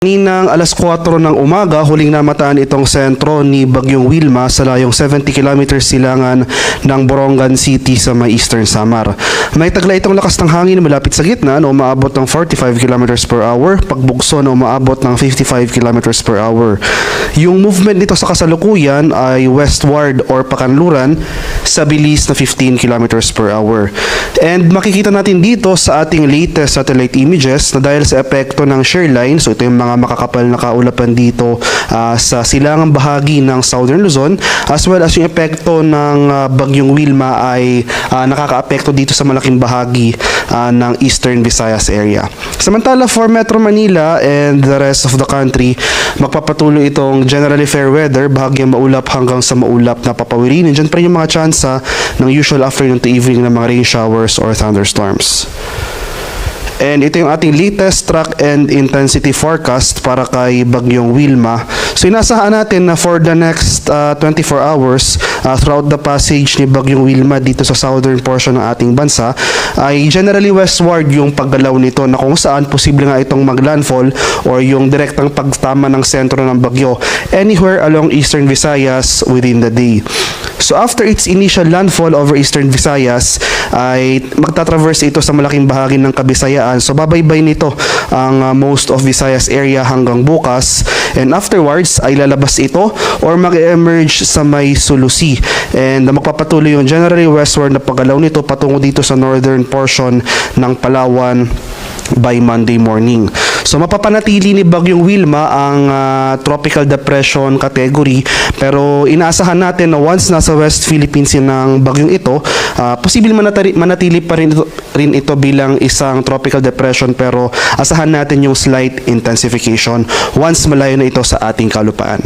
Kaninang alas 4 ng umaga, huling namataan itong sentro ni Bagyong Wilma sa layong 70 kilometers silangan ng Borongan City sa may Eastern Samar. May tagla itong lakas ng hangin malapit sa gitna na umaabot ng 45 kilometers per hour, pagbugso na umaabot ng 55 kilometers per hour. Yung movement nito sa kasalukuyan ay westward or pakanluran sa bilis na 15 kilometers per hour. And makikita natin dito sa ating latest satellite images na dahil sa epekto ng shear line, so ito yung mga makakapal na kaulapan dito sa silangang bahagi ng Southern Luzon, as well as yung epekto ng Bagyong Wilma ay nakakaapekto dito sa malaking bahagi ng Eastern Visayas area. Samantala for Metro Manila and the rest of the country, magpapatuloy itong generally fair weather, bahagyang maulap hanggang sa maulap na papawirinin. Diyan pa rin yung mga tsansa ng usual afternoon to evening ng mga rain showers or thunderstorms. And ito yung ating latest track and intensity forecast para kay Bagyong Wilma. So inasahan natin na for the next 24 hours throughout the passage ni Bagyong Wilma dito sa southern portion ng ating bansa ay generally westward yung paggalaw nito, na kung saan posible nga itong maglandfall or yung direktang pagtama ng sentro ng bagyo anywhere along Eastern Visayas within the day. So after its initial landfall over Eastern Visayas ay magtatraverse ito sa malaking bahagi ng Kabisayaan. So babaybay nito ang most of Visayas area hanggang bukas, and afterwards ay lalabas ito or mag-emerge sa may Sulusi, and magpapatuloy yung generally westward na paggalaw nito patungo dito sa northern portion ng Palawan by Monday morning. So mapapanatili ni Bagyong Wilma ang tropical depression category, pero inaasahan natin na once nasa West Philippines ng bagyong ito, posible manatili pa rin ito bilang isang tropical depression, pero asahan natin yung slight intensification once malayo na ito sa ating kalupaan.